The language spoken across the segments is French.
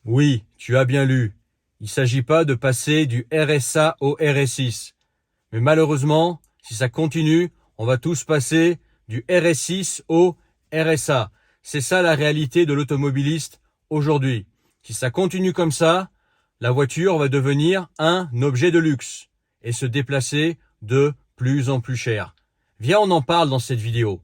Oui, tu as bien lu. Il ne s'agit pas de passer du RSA au RS6. Mais malheureusement, si ça continue, on va tous passer du RS6 au RSA. C'est ça la réalité de l'automobiliste aujourd'hui. Si ça continue comme ça, la voiture va devenir un objet de luxe et se déplacer de plus en plus cher. Viens, on en parle dans cette vidéo.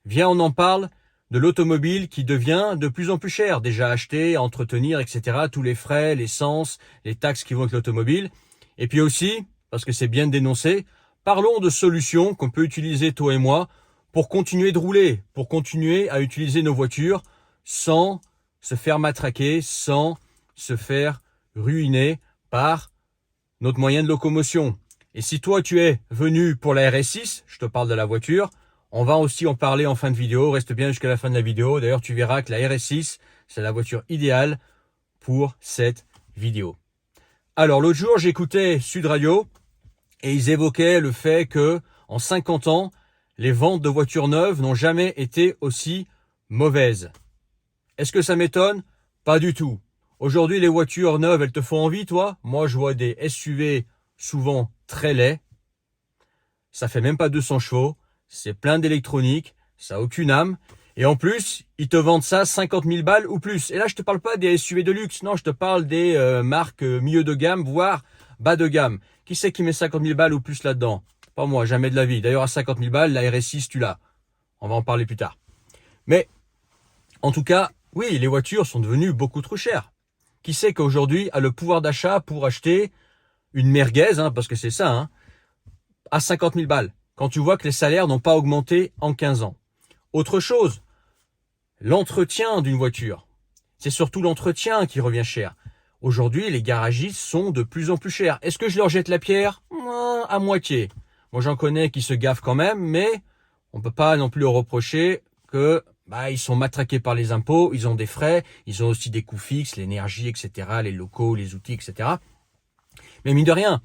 Viens, on en parle de l'automobile qui devient de plus en plus cher, déjà acheter, à entretenir, etc. Tous les frais, l'essence, les taxes qui vont avec l'automobile. Et puis aussi, parce que c'est bien de dénoncer, parlons de solutions qu'on peut utiliser toi et moi pour continuer de rouler, pour continuer à utiliser nos voitures sans se faire matraquer, sans se faire ruiner par notre moyen de locomotion. Et si toi tu es venu pour la RS6, je te parle de la voiture, on va aussi en parler en fin de vidéo, reste bien jusqu'à la fin de la vidéo. D'ailleurs tu verras que la RS6, c'est la voiture idéale pour cette vidéo. Alors l'autre jour j'écoutais Sud Radio et ils évoquaient le fait que en 50 ans, les ventes de voitures neuves n'ont jamais été aussi mauvaises. Est-ce que ça m'étonne? Pas du tout. Aujourd'hui, les voitures neuves, elles te font envie, toi? Moi, je vois des SUV souvent très laids. Ça fait même pas 200 chevaux. C'est plein d'électronique. Ça a aucune âme. Et en plus, ils te vendent ça 50 000 balles ou plus. Et là, je te parle pas des SUV de luxe. Non, je te parle des marques milieu de gamme, voire bas de gamme. Qui c'est qui met 50 000 balles ou plus là-dedans? Pas moi, jamais de la vie. D'ailleurs, à 50 000 balles, la RS6, tu l'as. On va en parler plus tard. Mais, en tout cas, oui, les voitures sont devenues beaucoup trop chères. Qui sait qu'aujourd'hui a le pouvoir d'achat pour acheter une merguez, parce que c'est ça, à 50 000 balles, quand tu vois que les salaires n'ont pas augmenté en 15 ans. Autre chose, l'entretien d'une voiture. C'est surtout l'entretien qui revient cher. Aujourd'hui, les garagistes sont de plus en plus chers. Est-ce que je leur jette la pierre? À moitié. Moi, j'en connais qui se gaffent quand même, mais on peut pas non plus leur reprocher que ils sont matraqués par les impôts, ils ont des frais, ils ont aussi des coûts fixes, l'énergie, etc., les locaux, les outils, etc. Mais mine de rien,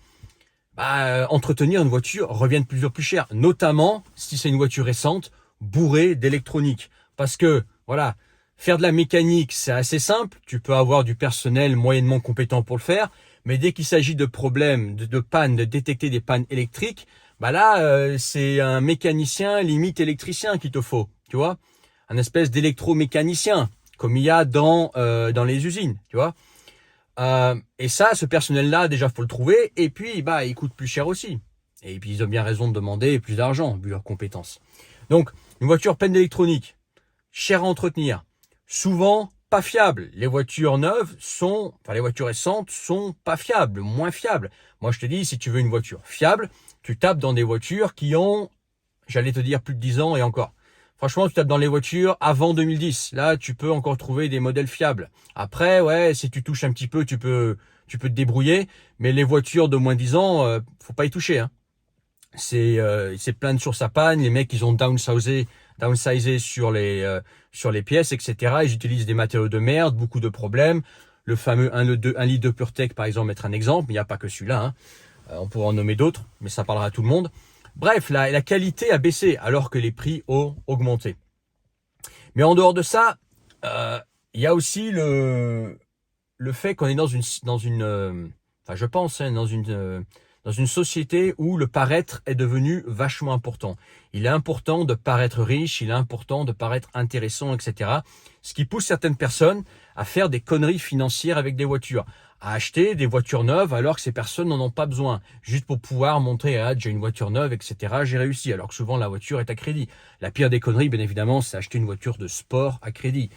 entretenir une voiture revient de plus en plus cher, notamment si c'est une voiture récente, bourrée d'électronique. Parce que, voilà, faire de la mécanique, c'est assez simple, tu peux avoir du personnel moyennement compétent pour le faire, mais dès qu'il s'agit de problèmes, de pannes, de détecter des pannes électriques, c'est un mécanicien limite électricien qu'il te faut, tu vois, un espèce d'électromécanicien, comme il y a dans les usines, tu vois. Et ça, ce personnel-là, déjà, faut le trouver. Et puis, il coûte plus cher aussi. Et puis, ils ont bien raison de demander plus d'argent, vu leurs compétences. Donc, une voiture pleine d'électronique, chère à entretenir, souvent pas fiable. Les voitures neuves les voitures récentes sont pas fiables, moins fiables. Moi, je te dis, si tu veux une voiture fiable, tu tapes dans des voitures qui ont, j'allais te dire, plus de 10 ans et encore. Franchement, tu tapes dans les voitures avant 2010. Là, tu peux encore trouver des modèles fiables. Après, ouais, si tu touches un petit peu, tu peux te débrouiller. Mais les voitures de moins de 10 ans, faut pas y toucher. C'est plein de sources à panne. Les mecs, ils ont downsizé sur les pièces, etc. Ils utilisent des matériaux de merde, beaucoup de problèmes. Le fameux 1 litre de PureTech, par exemple, être un exemple. Il n'y a pas que celui-là. On pourra en nommer d'autres, mais ça parlera à tout le monde. Bref, la qualité a baissé alors que les prix ont augmenté. Mais en dehors de ça, il y a aussi le fait qu'on est dans une société où le paraître est devenu vachement important. Il est important de paraître riche, il est important de paraître intéressant, etc. Ce qui pousse certaines personnes à faire des conneries financières avec des voitures, à acheter des voitures neuves alors que ces personnes n'en ont pas besoin, juste pour pouvoir montrer, j'ai une voiture neuve, etc., j'ai réussi, alors que souvent la voiture est à crédit. La pire des conneries, bien évidemment, c'est acheter une voiture de sport à crédit.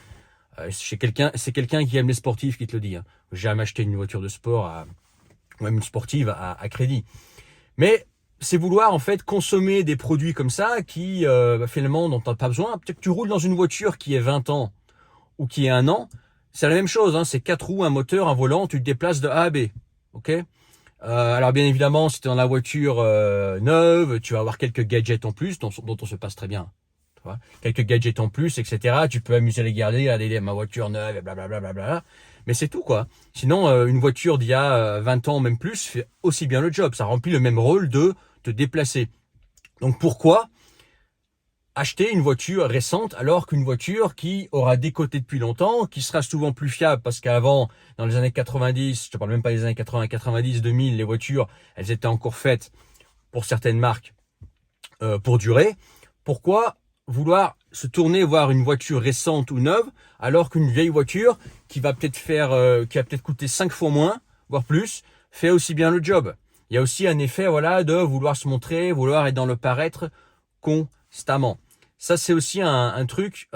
C'est quelqu'un qui aime les sportifs qui te le dit. J'ai jamais acheté une voiture de sport, ou même une sportive à crédit. Mais c'est vouloir en fait consommer des produits comme ça qui finalement dont tu n'as pas besoin. Peut-être que tu roules dans une voiture qui est 20 ans ou qui est 1 an, c'est la même chose, c'est 4 roues, un moteur, un volant, tu te déplaces de A à B. Ok. Alors bien évidemment, si tu es dans la voiture neuve, tu vas avoir quelques gadgets en plus dont on se passe très bien. Tu vois, quelques gadgets en plus, etc. Tu peux amuser à les garder, regarder ma voiture neuve, et blablabla. Mais c'est tout, quoi. Sinon, une voiture d'il y a 20 ans, même plus, fait aussi bien le job. Ça remplit le même rôle de te déplacer. Donc pourquoi acheter une voiture récente alors qu'une voiture qui aura décoté depuis longtemps, qui sera souvent plus fiable parce qu'avant, dans les années 90, je te parle même pas des années 80, 90, 2000, les voitures, elles étaient encore faites pour certaines marques pour durer. Pourquoi vouloir se tourner voir une voiture récente ou neuve alors qu'une vieille voiture qui va peut-être qui va peut-être coûter 5 fois moins, voire plus, fait aussi bien le job. Il y a aussi un effet voilà de vouloir se montrer, vouloir être dans le paraître constamment. Ça, c'est aussi un truc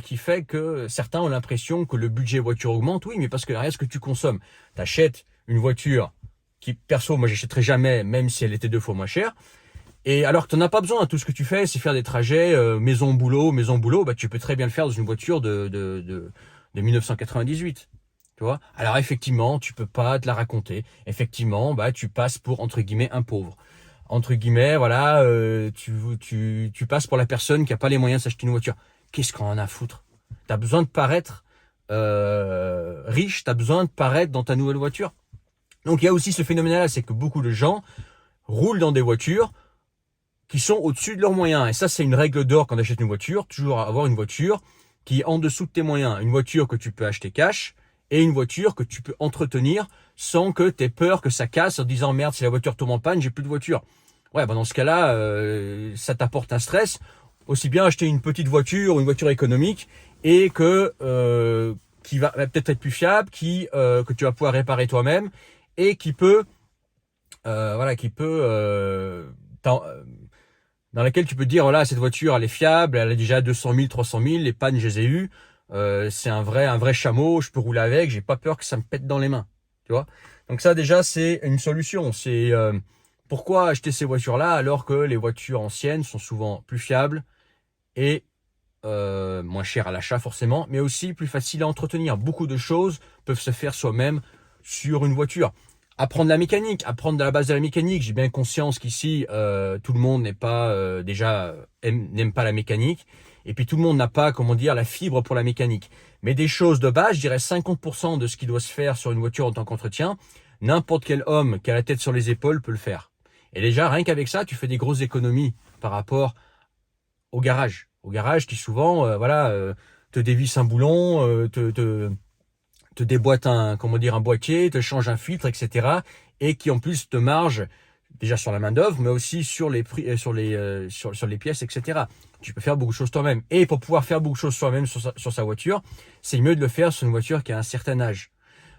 qui fait que certains ont l'impression que le budget voiture augmente. Oui, mais parce que derrière, ce que tu consommes, tu achètes une voiture qui, perso, moi, j'achèterais jamais, même si elle était 2 fois moins chère. Et alors que tu n'en as pas besoin. Tout ce que tu fais, c'est faire des trajets maison-boulot. Bah, tu peux très bien le faire dans une voiture de 1998. Tu vois. Alors effectivement, tu peux pas te la raconter. Effectivement, bah, tu passes pour, entre guillemets, un pauvre. Entre guillemets, voilà, tu passes pour la personne qui a pas les moyens de s'acheter une voiture. Qu'est-ce qu'on en a à foutre? T'as besoin de paraître riche, t'as besoin de paraître dans ta nouvelle voiture. Donc il y a aussi ce phénomène-là, c'est que beaucoup de gens roulent dans des voitures qui sont au-dessus de leurs moyens. Et ça, c'est une règle d'or quand on achète une voiture, toujours avoir une voiture qui est en dessous de tes moyens. Une voiture que tu peux acheter cash et une voiture que tu peux entretenir sans que tu aies peur que ça casse en disant merde, si la voiture tombe en panne, j'ai plus de voiture. Ouais, bah dans ce cas-là, ça t'apporte un stress. Aussi bien acheter une petite voiture ou une voiture économique et qui va peut-être être plus fiable, que tu vas pouvoir réparer toi-même et qui peut dans laquelle tu peux te dire voilà, cette voiture elle est fiable, elle a déjà 200 000, 300 000, les pannes je les ai eues, c'est un vrai chameau, je peux rouler avec, j'ai pas peur que ça me pète dans les mains, tu vois. Donc ça déjà c'est une solution, c'est pourquoi acheter ces voitures-là alors que les voitures anciennes sont souvent plus fiables et moins chères à l'achat forcément, mais aussi plus faciles à entretenir. Beaucoup de choses peuvent se faire soi-même sur une voiture. Apprendre la mécanique, apprendre de la base de la mécanique. J'ai bien conscience qu'ici, tout le monde n'est pas n'aime pas la mécanique. Et puis tout le monde n'a pas, comment dire, la fibre pour la mécanique. Mais des choses de base, je dirais 50% de ce qui doit se faire sur une voiture en tant qu'entretien, n'importe quel homme qui a la tête sur les épaules peut le faire. Et déjà, rien qu'avec ça, tu fais des grosses économies par rapport au garage. Au garage qui souvent, te dévisse un boulon, te déboîte un boîtier, te change un filtre, etc. Et qui en plus te marge déjà sur la main d'œuvre, mais aussi sur les prix, sur les pièces, etc. Tu peux faire beaucoup de choses toi-même. Et pour pouvoir faire beaucoup de choses soi-même sur sa voiture, c'est mieux de le faire sur une voiture qui a un certain âge.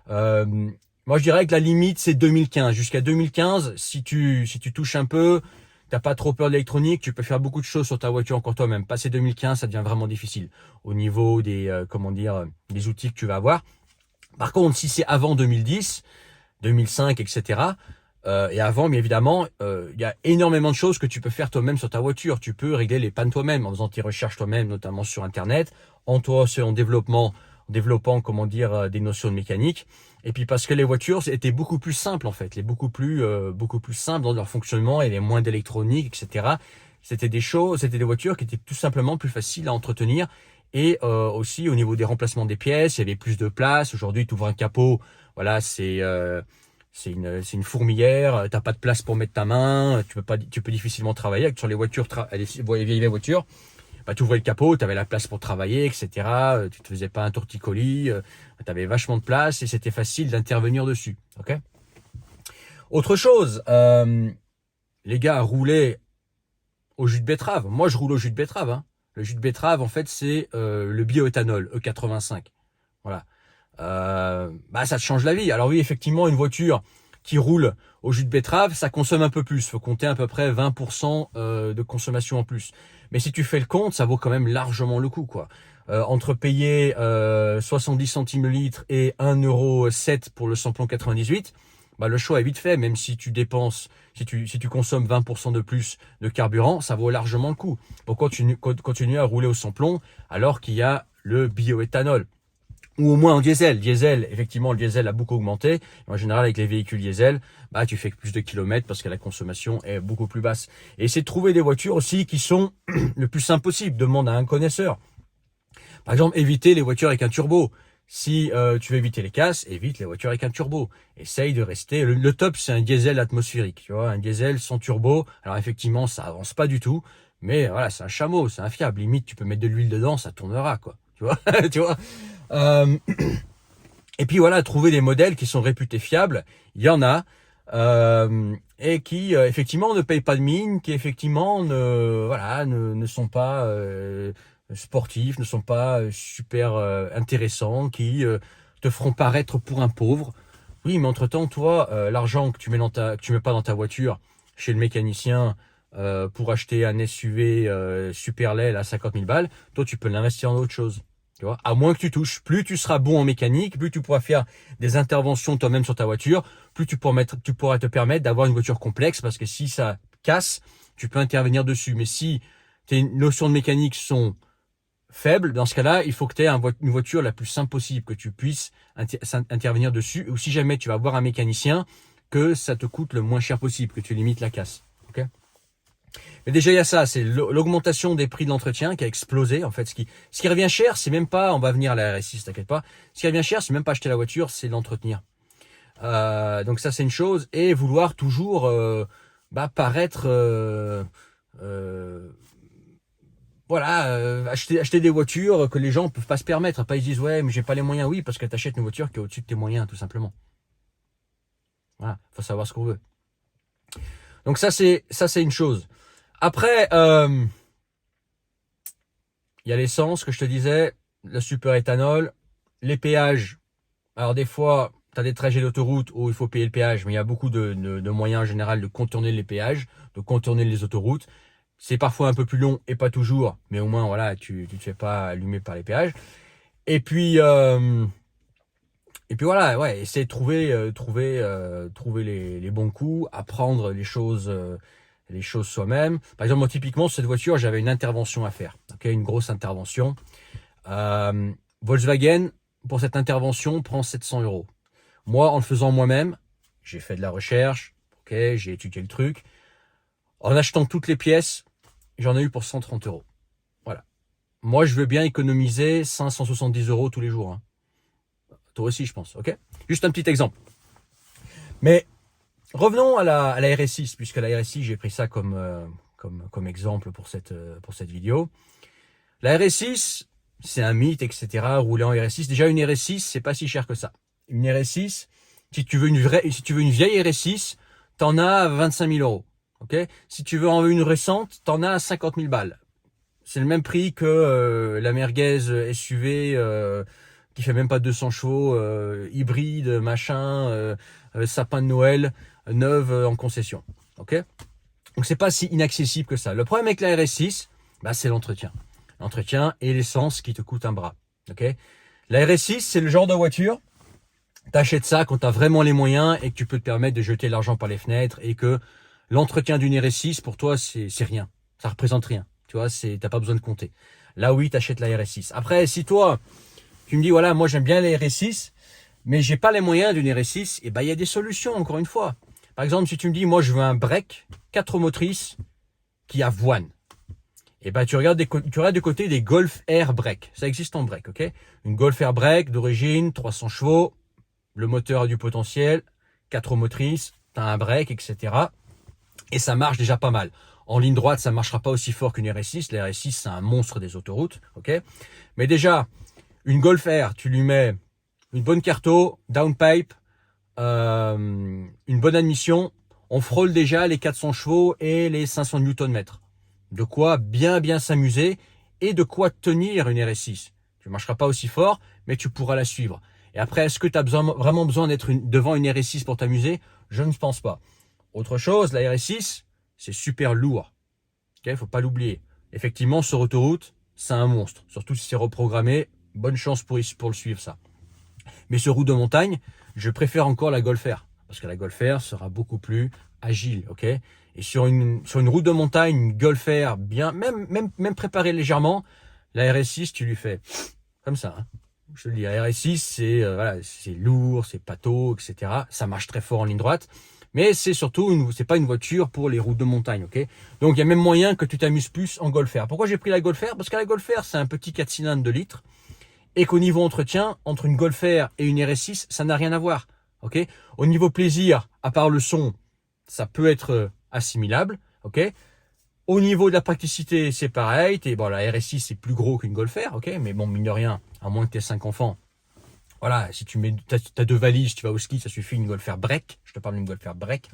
Moi, je dirais que la limite c'est 2015. Jusqu'à 2015, si tu touches un peu, t'as pas trop peur de l'électronique, tu peux faire beaucoup de choses sur ta voiture encore toi-même. Passer 2015, ça devient vraiment difficile au niveau des des outils que tu vas avoir. Par contre, si c'est avant 2010, 2005, etc., et avant, bien évidemment, il y a énormément de choses que tu peux faire toi-même sur ta voiture. Tu peux régler les pannes toi-même en faisant tes recherches toi-même, notamment sur Internet, en développant, des notions de mécanique. Et puis parce que les voitures étaient beaucoup plus simples en fait, beaucoup plus simples dans leur fonctionnement, il y avait moins d'électronique, etc. C'était des voitures qui étaient tout simplement plus faciles à entretenir. Et aussi au niveau des remplacements des pièces, il y avait plus de place. Aujourd'hui, tu ouvres un capot, voilà, c'est une fourmilière. T'as pas de place pour mettre ta main. Tu peux difficilement travailler. Sur les voitures, les vieilles voitures, bah tu ouvrais le capot, tu avais la place pour travailler, etc. Tu te faisais pas un torticolis. Tu avais vachement de place et c'était facile d'intervenir dessus. Ok. Autre chose, les gars roulaient au jus de betterave. Moi, je roule au jus de betterave. Hein. Le jus de betterave, en fait, c'est le bioéthanol, E85. Voilà. Ça te change la vie. Alors oui, effectivement, une voiture qui roule au jus de betterave, ça consomme un peu plus. Faut compter à peu près 20% de consommation en plus. Mais si tu fais le compte, ça vaut quand même largement le coup, quoi. Entre payer 70 centimes le litre et 1,07 € pour le samplon 98, bah le choix est vite fait. Même si tu dépenses, si tu consommes 20% de plus de carburant, ça vaut largement le coup. Pour continuer à rouler au samplon alors qu'il y a le bioéthanol. Ou au moins en diesel. Effectivement, le diesel a beaucoup augmenté. En général, avec les véhicules diesel, bah, tu fais plus de kilomètres parce que la consommation est beaucoup plus basse. Et c'est de trouver des voitures aussi qui sont le plus simple possible. Demande à un connaisseur. Par exemple, éviter les voitures avec un turbo. Si tu veux éviter les casses, évite les voitures avec un turbo. Essaye de rester. Le top, c'est un diesel atmosphérique. Tu vois, un diesel sans turbo. Alors effectivement, ça avance pas du tout. Mais voilà, c'est un chameau, c'est un fiable. Limite, tu peux mettre de l'huile dedans, ça tournera, quoi. Tu vois, tu vois. Et puis voilà, trouver des modèles qui sont réputés fiables, il y en a, et qui effectivement ne payent pas de mine, qui effectivement ne sont pas sportifs, ne sont pas super intéressants, qui te feront paraître pour un pauvre. Oui, mais entre-temps, toi, l'argent que tu mets pas dans ta voiture chez le mécanicien pour acheter un SUV super laid à 50 000 balles, toi, tu peux l'investir dans autre chose. Tu vois, à moins que tu touches, plus tu seras bon en mécanique, plus tu pourras faire des interventions toi-même sur ta voiture, plus tu pourras te permettre d'avoir une voiture complexe, parce que si ça casse, tu peux intervenir dessus. Mais si tes notions de mécanique sont faibles, dans ce cas-là, il faut que tu aies une voiture la plus simple possible, que tu puisses intervenir dessus, ou si jamais tu vas voir un mécanicien, que ça te coûte le moins cher possible, que tu limites la casse. Okay. Mais déjà, il y a ça, c'est l'augmentation des prix de l'entretien qui a explosé. En fait, ce qui revient cher, c'est même pas, on va venir à la RS6, t'inquiète pas. Ce qui revient cher, c'est même pas acheter la voiture, c'est l'entretenir. Donc ça, c'est une chose. Et vouloir toujours paraître... acheter des voitures que les gens peuvent pas se permettre. Pas ils disent, ouais, mais j'ai pas les moyens. Oui, parce que tu achètes une voiture qui est au-dessus de tes moyens, tout simplement. Voilà, faut savoir ce qu'on veut. Donc ça, c'est une chose. Après, il y a l'essence que je te disais, le super-éthanol, les péages. Alors des fois, tu as des trajets d'autoroute où il faut payer le péage, mais il y a beaucoup de moyens en général de contourner les péages, de contourner les autoroutes. C'est parfois un peu plus long et pas toujours, mais au moins voilà, tu te fais pas allumer par les péages. Et puis voilà, ouais, essayer de trouver les bons coups, apprendre les choses soi-même. Par exemple, moi, typiquement, cette voiture, j'avais une intervention à faire. Okay, une grosse intervention. Volkswagen, pour cette intervention, prend 700 €. Moi, en le faisant moi-même, j'ai fait de la recherche, okay, j'ai étudié le truc. En achetant toutes les pièces, j'en ai eu pour 130 €. Voilà. Moi, je veux bien économiser 570 € tous les jours. Hein. Toi aussi, je pense. Ok. Juste un petit exemple. Mais revenons à la RS6, puisque la RS6, j'ai pris ça comme exemple pour cette vidéo. La RS6, c'est un mythe, etc. Rouler en RS6. Déjà, une RS6, c'est pas si cher que ça. Une RS6, si tu veux une vieille RS6, t'en as 25 000 €. Ok. Si tu veux en une récente, t'en as 50 000 balles. C'est le même prix que la merguez SUV qui fait même pas 200 chevaux, hybride, machin, sapin de Noël, neuve en concession. Ok. Donc c'est pas si inaccessible que ça. Le problème avec la RS6, c'est l'entretien. L'entretien et l'essence qui te coûte un bras. Ok. La RS6, c'est le genre de voiture, t'achètes ça quand t'as vraiment les moyens et que tu peux te permettre de jeter l'argent par les fenêtres et que l'entretien d'une RS6 pour toi c'est rien. Ça représente rien. Tu vois, t'as pas besoin de compter. Là oui, t'achètes la RS6. Après, si toi, tu me dis voilà, moi j'aime bien les RS6, mais j'ai pas les moyens d'une RS6, et il y a des solutions encore une fois. Par exemple, si tu me dis moi je veux un break 4 motrices qui avoine. Et tu regardes du côté des Golf Air Break. Ça existe en break, ok? Une Golf Air Break d'origine, 300 chevaux, le moteur a du potentiel, 4 motrices, t'as un break, etc. Et ça marche déjà pas mal. En ligne droite, ça marchera pas aussi fort qu'une RS6. La RS6, c'est un monstre des autoroutes, ok? Mais déjà, une Golf R, tu lui mets une bonne carto, downpipe, une bonne admission, on frôle déjà les 400 chevaux et les 500 Nm. De quoi bien s'amuser et de quoi tenir une RS6. Tu ne marcheras pas aussi fort, mais tu pourras la suivre. Et après, est-ce que tu as vraiment besoin d'être devant une RS6 pour t'amuser? Je ne pense pas. Autre chose, la RS6, c'est super lourd. Okay, faut pas l'oublier. Effectivement, sur autoroute, c'est un monstre. Surtout si c'est reprogrammé, bonne chance pour le suivre, ça. Mais sur route de montagne, je préfère encore la Golf R. Parce que la Golf R sera beaucoup plus agile, ok? Et sur une route de montagne, une Golf R bien, même préparée légèrement, la RS6, tu lui fais comme ça. Hein. Je te le dis, la RS6, c'est lourd, c'est pâteau, etc. Ça marche très fort en ligne droite. Mais c'est surtout c'est pas une voiture pour les routes de montagne, ok? Donc il y a même moyen que tu t'amuses plus en Golf R. Pourquoi j'ai pris la Golf R? Parce que la Golf R, c'est un petit 4 cylindres de litres. Et qu'au niveau entretien, entre une Golf R et une RS6, ça n'a rien à voir. Ok. Au niveau plaisir, à part le son, ça peut être assimilable. Ok. Au niveau de la praticité, c'est pareil. Bon, la RS6, c'est plus gros qu'une Golf R, ok, mais bon, mine de rien, à moins que tu aies 5 enfants, voilà, si tu mets, t'as 2 valises, tu vas au ski, ça suffit une Golf R break. Je te parle d'une Golf R break.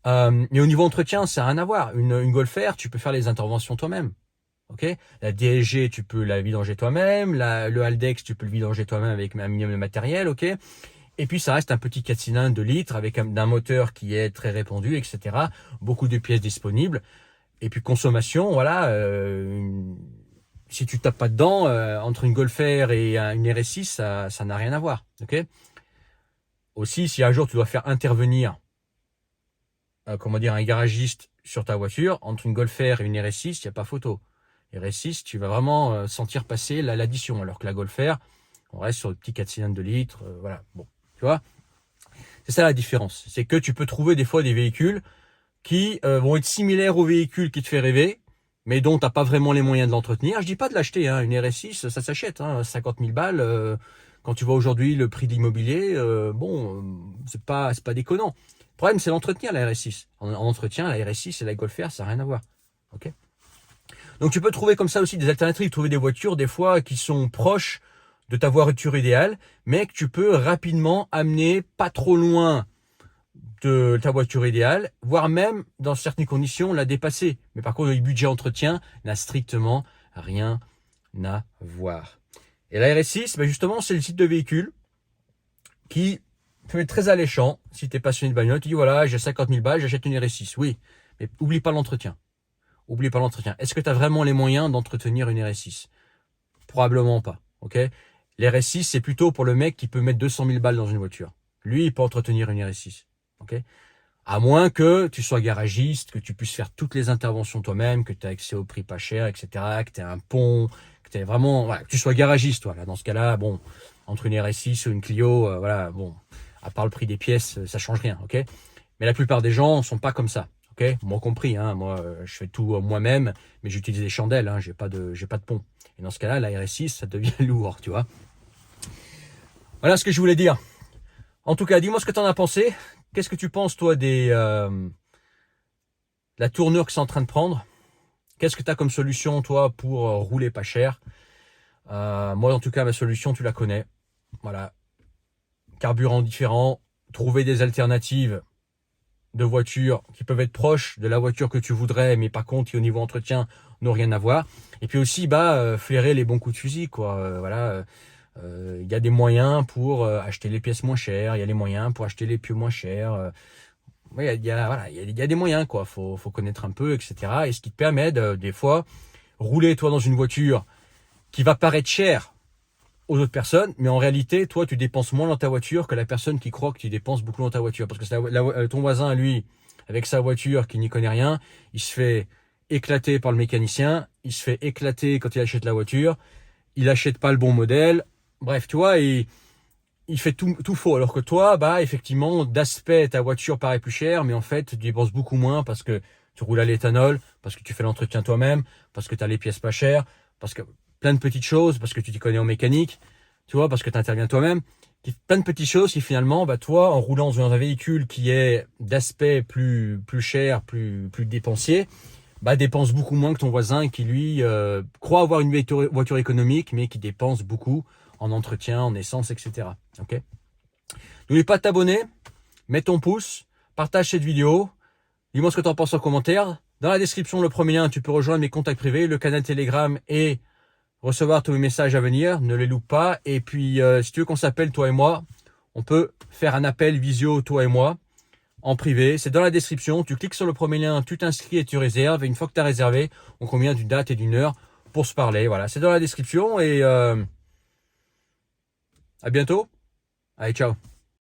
Mais au niveau entretien, ça n'a rien à voir. Une Golf R, tu peux faire les interventions toi-même. Ok, la DSG, tu peux la vidanger toi-même. Le Haldex, tu peux le vidanger toi-même avec un minimum de matériel. Ok. Et puis ça reste un petit 4 cylindres de litres avec un moteur qui est très répandu, etc. Beaucoup de pièces disponibles. Et puis consommation, voilà. Si tu tapes pas dedans, entre une Golf R et une RS6, ça n'a rien à voir. Ok. Aussi, si un jour tu dois faire intervenir, comment dire, un garagiste sur ta voiture, entre une Golf R et une RS6, il n'y a pas photo. RS6, tu vas vraiment sentir passer l'addition, alors que la Golf R, on reste sur le petit 4 cylindres de litres, voilà. Bon, tu vois, c'est ça la différence. C'est que tu peux trouver des fois des véhicules qui vont être similaires au véhicule qui te fait rêver, mais dont tu n'as pas vraiment les moyens de l'entretenir. Je dis pas de l'acheter, hein. Une RS6, ça s'achète, hein, 50 000 balles. Quand tu vois aujourd'hui le prix de l'immobilier, c'est pas déconnant. Le problème, c'est l'entretenir, la RS6. En entretien, la RS6 et la Golf R, ça n'a rien à voir. Ok. Donc tu peux trouver comme ça aussi des alternatives, trouver des voitures des fois qui sont proches de ta voiture idéale, mais que tu peux rapidement amener pas trop loin de ta voiture idéale, voire même dans certaines conditions la dépasser. Mais par contre le budget entretien n'a strictement rien à voir. Et la RS6, justement, c'est le type de véhicule qui peut être très alléchant. Si tu es passionné de bagnole, tu dis voilà, j'ai 50 000 balles, j'achète une RS6. Oui, mais oublie pas l'entretien. Oublie pas l'entretien. Est-ce que tu as vraiment les moyens d'entretenir une RS6? Probablement pas. Ok. L'RS6, c'est plutôt pour le mec qui peut mettre 200 000 balles dans une voiture. Lui, il peut entretenir une RS6. Ok. À moins que tu sois garagiste, que tu puisses faire toutes les interventions toi-même, que tu aies accès au prix pas cher, etc., que tu aies un pont, que tu aies vraiment, voilà, que tu sois garagiste, toi. Là, dans ce cas-là, bon, entre une RS6 ou une Clio, voilà, bon, à part le prix des pièces, ça change rien, ok. Mais la plupart des gens sont pas comme ça. Ok, moi compris, hein, moi je fais tout moi-même, mais j'utilise des chandelles, hein, j'ai pas de pont. Et dans ce cas-là, la RS6, ça devient lourd, tu vois. Voilà ce que je voulais dire. En tout cas, dis-moi ce que tu en as pensé. Qu'est-ce que tu penses, toi, la tournure que c'est en train de prendre? Qu'est-ce que tu as comme solution, toi, pour rouler pas cher? Moi, en tout cas, ma solution, tu la connais. Voilà. Carburant différent, trouver des alternatives de voitures qui peuvent être proches de la voiture que tu voudrais, mais par contre qui au niveau entretien n'ont rien à voir. Et puis aussi flairer les bons coups de fusil, quoi. Voilà, il y a des moyens pour acheter les pièces moins chères, il y a les moyens pour acheter les pieux moins chers. Ouais, il y a des moyens, quoi. Faut connaître un peu, etc. Et ce qui te permet des fois rouler toi dans une voiture qui va paraître chère aux autres personnes, mais en réalité, toi, tu dépenses moins dans ta voiture que la personne qui croit que tu dépenses beaucoup dans ta voiture. Parce que ton voisin, lui, avec sa voiture qui n'y connaît rien, il se fait éclater par le mécanicien, il se fait éclater quand il achète la voiture, il achète pas le bon modèle. Bref, tu vois, il fait tout faux. Alors que toi, effectivement, d'aspect, ta voiture paraît plus chère, mais en fait, tu dépenses beaucoup moins parce que tu roules à l'éthanol, parce que tu fais l'entretien toi-même, parce que tu as les pièces pas chères, parce que plein de petites choses, parce que tu t'y connais en mécanique, tu vois, parce que tu interviens toi-même. Plein de petites choses qui finalement, toi, en roulant dans un véhicule qui est d'aspect plus cher, plus dépensier, dépense beaucoup moins que ton voisin qui, lui, croit avoir une voiture économique, mais qui dépense beaucoup en entretien, en essence, etc. Ok. N'oublie pas de t'abonner, mets ton pouce, partage cette vidéo, dis-moi ce que tu en penses en commentaire. Dans la description, le premier lien, tu peux rejoindre mes contacts privés, le canal Telegram et recevoir tous mes messages à venir, ne les loupe pas. Et puis, si tu veux qu'on s'appelle, toi et moi, on peut faire un appel visio, toi et moi, en privé. C'est dans la description. Tu cliques sur le premier lien, tu t'inscris et tu réserves. Et une fois que tu as réservé, on convient d'une date et d'une heure pour se parler. Voilà, c'est dans la description. Et à bientôt. Allez, ciao.